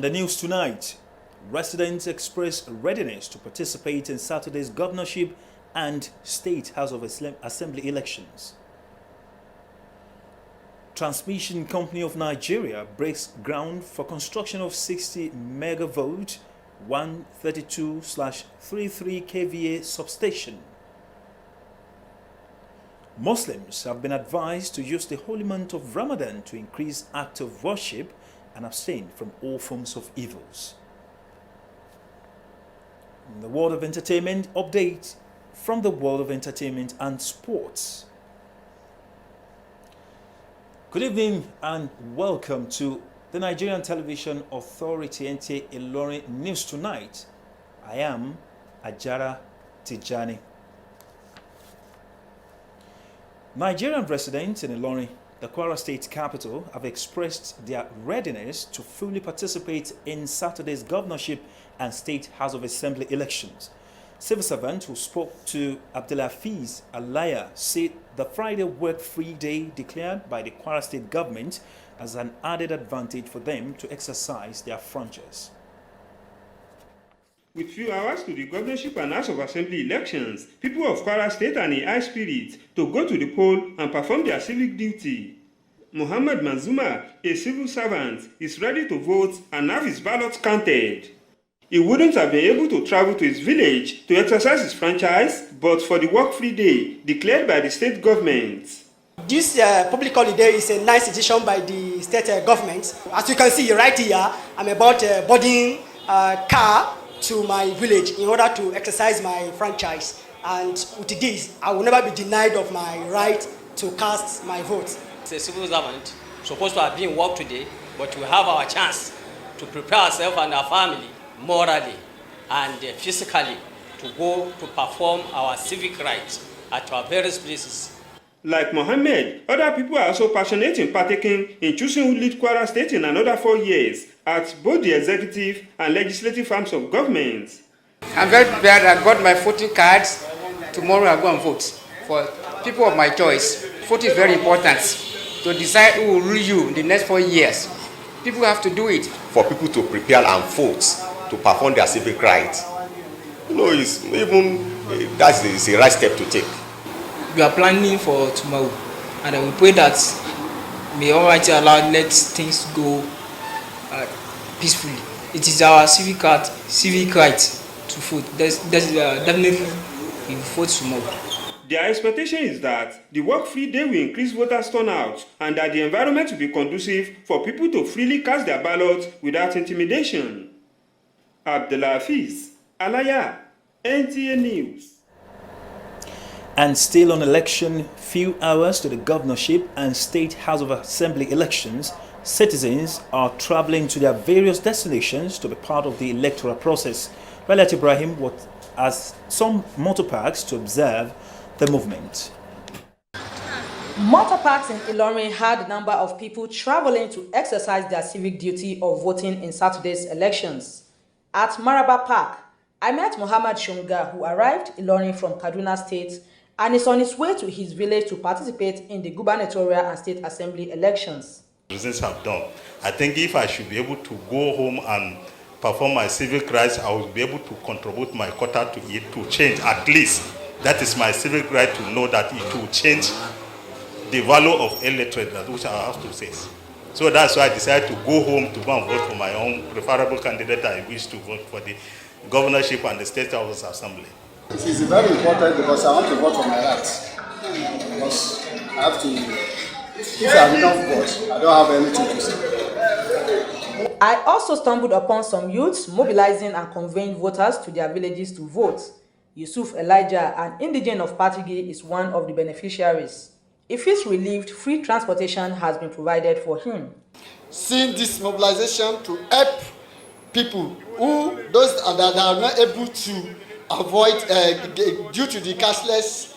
On the news tonight, residents express readiness to participate in Saturday's governorship and State House of Assembly elections. Transmission Company of Nigeria breaks ground for construction of 60 megavolt 132/33 kVA substation. Muslims have been advised to use the holy month of Ramadan to increase acts of worship and abstain from all forms of evils. In the world of entertainment, update from the world of entertainment and sports. Good evening and welcome to the Nigerian Television Authority NTA Ilorin News Tonight. I am Ajara Tijani. Nigerian residents in Ilorin, the Kwara State capital, have expressed their readiness to fully participate in Saturday's governorship and State House of Assembly elections. Civil servant who spoke to Abdulafiz Alaya said the Friday work-free day declared by the Kwara State government as an added advantage for them to exercise their franchise. With few hours to the governorship and House of Assembly elections, people of Kwara State are in high spirit to go to the poll and perform their civic duty. Muhammad Manzuma, a civil servant, is ready to vote and have his ballots counted. He wouldn't have been able to travel to his village to exercise his franchise, but for the work-free day declared by the state government. This public holiday is a nice decision by the state government. As you can see right here, I'm about boarding car to my village in order to exercise my franchise. And with this, I will never be denied of my right to cast my vote. It's a civil servant supposed to have been work today, but we have our chance to prepare ourselves and our family morally and physically to go to perform our civic rights at our various places. Like Mohammed, other people are also passionate in partaking in choosing who lead Kwara State in another 4 years at both the executive and legislative arms of government. I'm very prepared. I got my voting cards. Tomorrow I'll go and vote for people of my choice. Vote is very important to decide who will rule you in the next 4 years. People have to do it. For people to prepare and vote to perform their civic rights, it's a right step to take. We are planning for tomorrow, and we pray that may Almighty Allah let things go peacefully. It is our civic right to vote. Definitely we vote tomorrow. Their expectation is that the work-free day will increase voters' turnout and that the environment will be conducive for people to freely cast their ballots without intimidation. Abdulafiz Alaya, NTA News. And still on election, few hours to the governorship and State House of Assembly elections, citizens are traveling to their various destinations to be part of the electoral process. Raliat Ibrahim has some motor parks to observe the movement. Motor parks in Ilorin had a number of people traveling to exercise their civic duty of voting in Saturday's elections. At Maraba Park, I met Muhammad Shunga, who arrived Ilorin from Kaduna State and is on his way to his village to participate in the gubernatorial and state assembly elections. Reasons have done. I think if I should be able to go home and perform my civic rights, I will be able to contribute my quota to it to change at least. That is my civic right to know that it will change the value of electorate, which I have to say. So that's why I decided to go home to go and vote for my own preferable candidate I wish to vote for the governorship and the State House Assembly. It is very important because I want to vote for my rights. Because I have to, if I have enough votes, I don't have anything to say. I also stumbled upon some youths mobilizing and conveying voters to their villages to vote. Yusuf Elijah, an indigene of Patigi, is one of the beneficiaries. If he's relieved, free transportation has been provided for him. Seeing this mobilization to help people those that are not able to avoid due to the cashless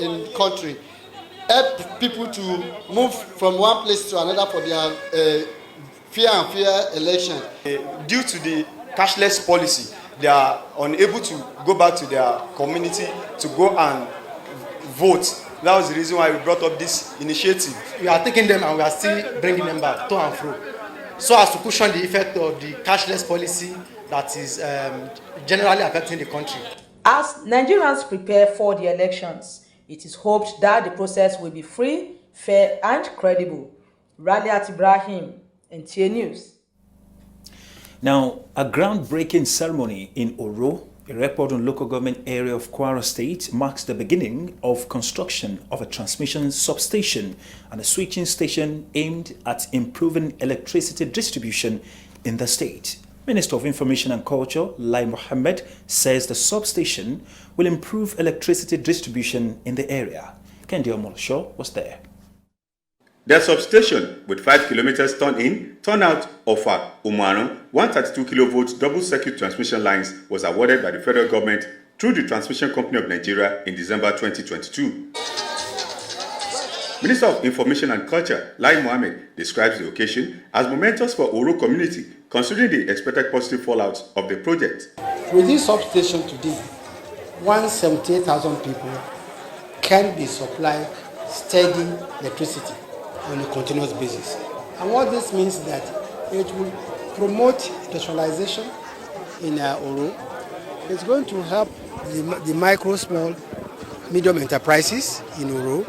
in country, help people to move from one place to another for their fair and fair election. Due to the cashless policy, they are unable to go back to their community to go and vote. That was the reason why we brought up this initiative. We are taking them and we are still bringing them back to and fro. so as to cushion the effect of the cashless policy that is generally affecting the country. As Nigerians prepare for the elections, it is hoped that the process will be free, fair and credible. Raliat Ibrahim, NTA News. Now, a groundbreaking ceremony in Oro, Irekpodun local government area of Kwara State, marks the beginning of construction of a transmission substation and a switching station aimed at improving electricity distribution in the state. Minister of Information and Culture, Lai Mohammed, says the substation will improve electricity distribution in the area. Kendi Omolosho was there. The substation, with 5 kilometers turn-in, turn-out of a Umano 132 kilovolt double-circuit transmission lines, was awarded by the federal government through the Transmission Company of Nigeria in December 2022. Minister of Information and Culture, Lai Mohammed, describes the occasion as momentous for Oro community, considering the expected positive fallout of the project. With this substation today, 178,000 people can be supplied steady electricity on a continuous basis. And what this means is that it will promote industrialization in Oro. It's going to help the micro, small, medium enterprises in Oro.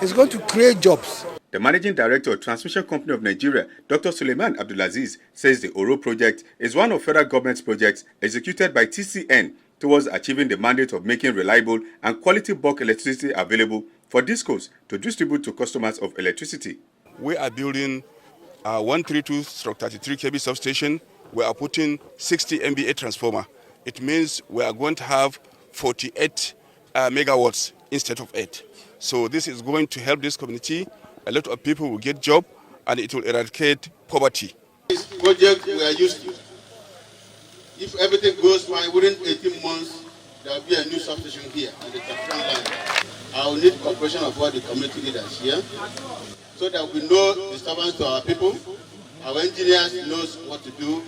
It's going to create jobs. The Managing Director of Transmission Company of Nigeria, Dr. Suleiman Abdulaziz, says the Oro project is one of federal government's projects executed by TCN towards achieving the mandate of making reliable and quality bulk electricity available for DISCOs to distribute to customers of electricity. We are building a 132/33 kV substation. We are putting 60 MVA transformer. It means we are going to have 48 megawatts instead of 8. So this is going to help this community. A lot of people will get job and it will eradicate poverty. This project we are used to. If everything goes fine, within 18 months, there will be a new substation here at the Tafran line. I will need cooperation of all the community leaders here, so there will be no disturbance to our people. Our engineers knows what to do,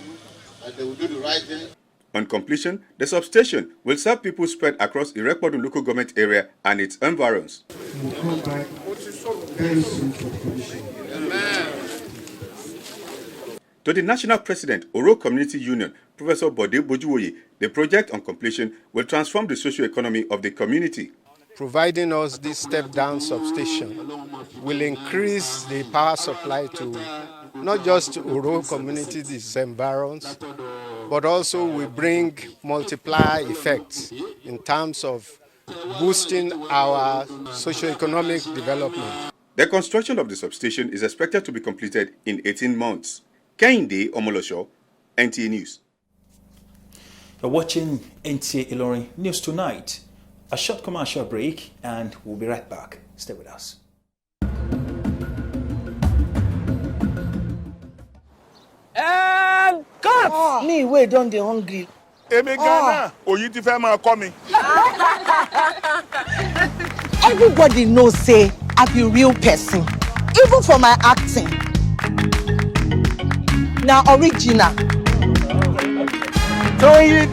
and they will do the right thing. On completion, the substation will serve people spread across Irekpodun local government area and its environs. We'll come back very soon for commission. To the National President, Oro Community Union, Professor Bode Bojuwoye, the project on completion will transform the socio-economy of the community. Providing us this step-down substation will increase the power supply to not just Oro community, these environs, but also will bring multiplier effects in terms of boosting our socio-economic development. The construction of the substation is expected to be completed in 18 months. Keinde Omolosho, NTA News. You're watching NTA Ilorin News Tonight. A short commercial break and we'll be right back. Stay with us. God! Me, wait, don't they hungry? Everybody knows, say, I be real person. Even for my acting. Now, original. Enjoy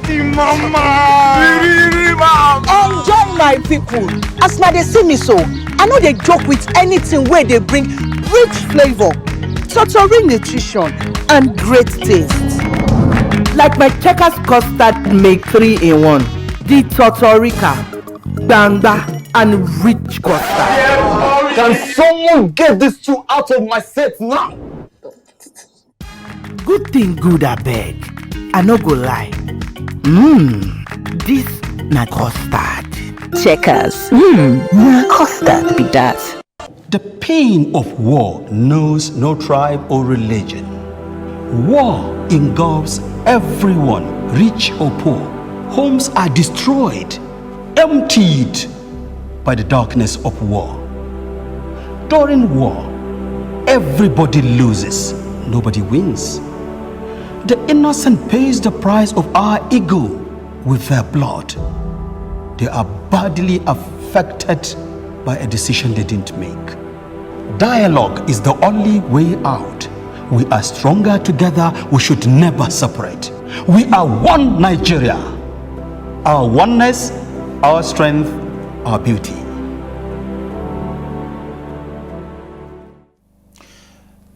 my people. As now they see me so, I know they joke with anything where they bring rich flavor, total nutrition, and great taste. Like my Checkers custard make 3-in-1, the Totorica, Banga, and rich custard. Can someone get these two out of my set now? Good thing good, I beg. I no go lie. This na custard. Checkers. Na custard be that. The pain of war knows no tribe or religion. War engulfs everyone, rich or poor. Homes are destroyed, emptied by the darkness of war. During war, everybody loses, nobody wins. The innocent pays the price of our ego with their blood. They are badly affected by a decision they didn't make. Dialogue is the only way out. We are stronger together. We should never separate. We are one Nigeria. Our oneness, our strength, our beauty.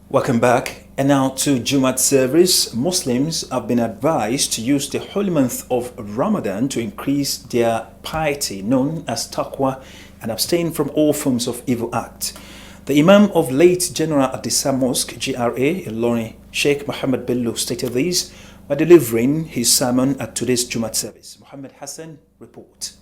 Welcome back. And now to Jumat service. Muslims have been advised to use the holy month of Ramadan to increase their piety, known as taqwa, and abstain from all forms of evil act. The Imam of late General Adisa Mosque, GRA, Ilorin, Sheikh Mohammed Bello, stated this by delivering his sermon at today's Jumat service. Muhammad Hassan reports.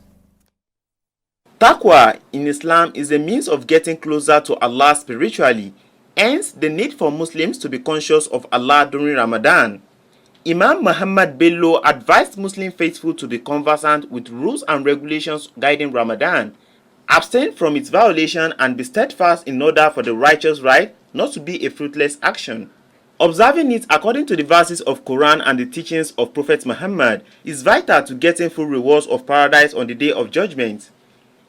Taqwa in Islam is a means of getting closer to Allah spiritually. Hence, the need for Muslims to be conscious of Allah during Ramadan. Imam Muhammad Bello advised Muslim faithful to be conversant with rules and regulations guiding Ramadan, abstain from its violation, and be steadfast in order for the righteous right not to be a fruitless action. Observing it according to the verses of Quran and the teachings of Prophet Muhammad is vital to getting full rewards of paradise on the Day of Judgment.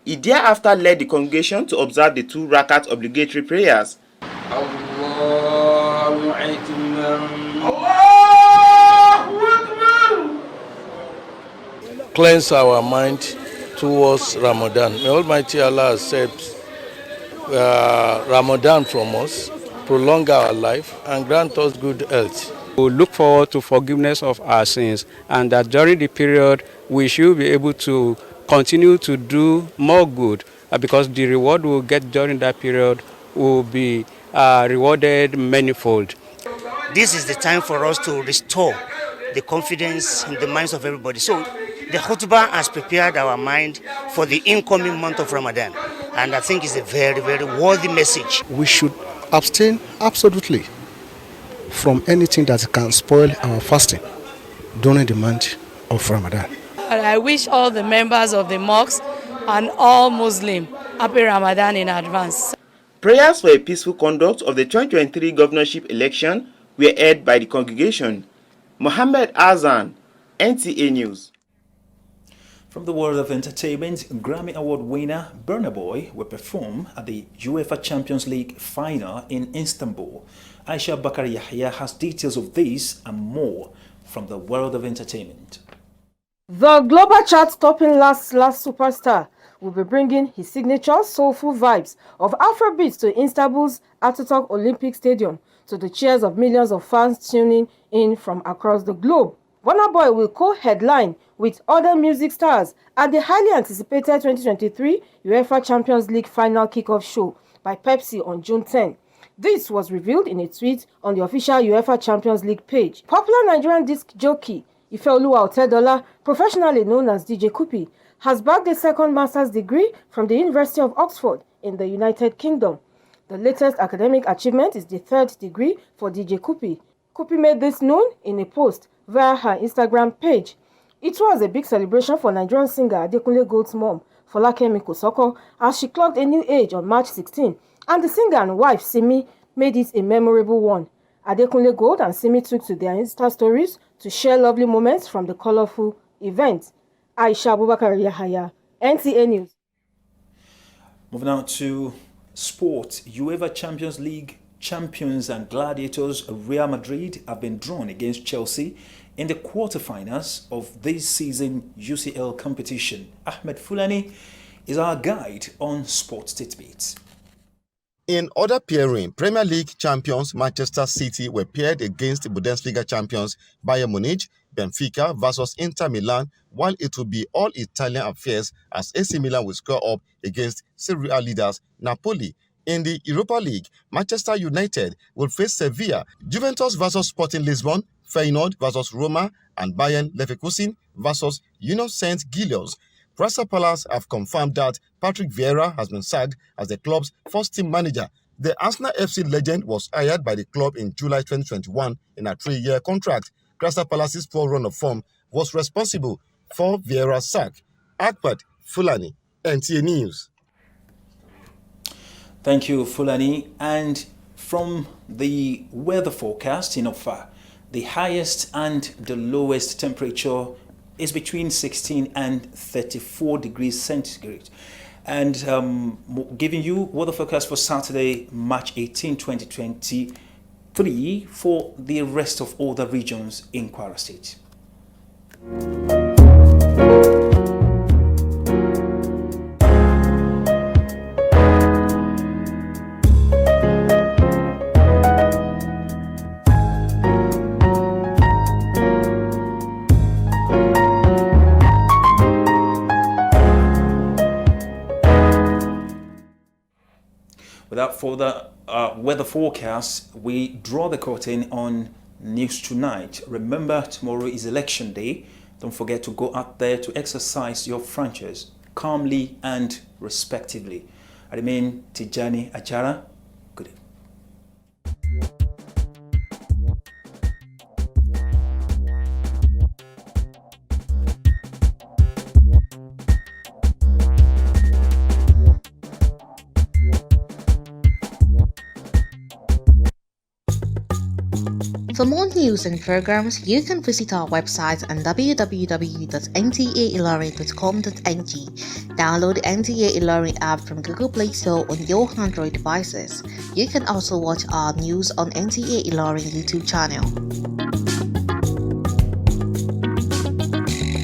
He thereafter led the congregation to observe the 2 rakat obligatory prayers. Cleanse our mind towards Ramadan. May Almighty Allah accept Ramadan from us, prolong our life, and grant us good health. We look forward to forgiveness of our sins, and that during the period we should be able to continue to do more good, because the reward we'll get during that period will be rewarded manifold. This is the time for us to restore the confidence in the minds of everybody. So the khutbah has prepared our mind for the incoming month of Ramadan, and I think it's a very, very worthy message. We should abstain absolutely from anything that can spoil our fasting during the month of Ramadan. I wish all the members of the mosque and all Muslims happy Ramadan in advance. Prayers for a peaceful conduct of the 2023 governorship election were heard by the congregation. Mohammed Azan, NTA News. From the world of entertainment, Grammy Award winner Burna Boy will perform at the UEFA Champions League final in Istanbul. Aisha Bakar Yahya has details of this and more from the world of entertainment. The global chart-topping last superstar will be bringing his signature soulful vibes of Afrobeats to Istanbul's Ataturk Olympic Stadium to the cheers of millions of fans tuning in from across the globe. Burna Boy will co-headline with other music stars at the highly anticipated 2023 UEFA Champions League final kickoff show by Pepsi on June 10. This was revealed in a tweet on the official UEFA Champions League page. Popular Nigerian disc jockey Ifeoluwa Otedola, professionally known as DJ Cuppy, has bagged a second master's degree from the University of Oxford in the United Kingdom. The latest academic achievement is the 3rd degree for DJ Cuppy. Cuppy made this known in a post via her Instagram page. It was a big celebration for Nigerian singer Adekunle Gold's mom, Folakemi Kosoko, as she clocked a new age on March 16, and the singer and wife Simi made it a memorable one. Adekunle Gold and Simi took to their Insta stories to share lovely moments from the colorful event. Aisha Abubakar Yahaya, NTA News. Moving on to sport, UEFA Champions League champions and gladiators Real Madrid have been drawn against Chelsea in the quarterfinals of this season UCL competition. Ahmed Fulani is our guide on sports tidbits. In other pairing, Premier League champions Manchester City were paired against the Bundesliga champions Bayern Munich, Benfica versus Inter Milan, while it will be all Italian affairs as AC Milan will square up against Serie A leaders Napoli. In the Europa League, Manchester United will face Sevilla, Juventus versus Sporting Lisbon, Feyenoord versus Roma, and Bayern Leverkusen versus Union Saint-Gilloise. Crystal Palace have confirmed that Patrick Vieira has been sacked as the club's first-team manager. The Arsenal FC legend was hired by the club in July 2021 in a 3-year contract. Crystal Palace's poor run of form was responsible for Vieira's sack. Ahmed Fulani, NTA News. Thank you, Fulani. And from the weather forecast in Ofa, the highest and the lowest temperature is between 16 and 34 degrees centigrade. And giving you weather forecast for Saturday, March 18, 2023 for the rest of all the regions in Kwara State. Without further weather forecasts, we draw the curtain on News Tonight. Remember, tomorrow is election day. Don't forget to go out there to exercise your franchise calmly and respectively. I remain Tijani Achara. Good evening. For more news and programs, you can visit our website on www.ntailoring.com.ng. Download the NTA Ilorin app from Google Play Store on your Android devices. You can also watch our news on NTA Ilorin YouTube channel.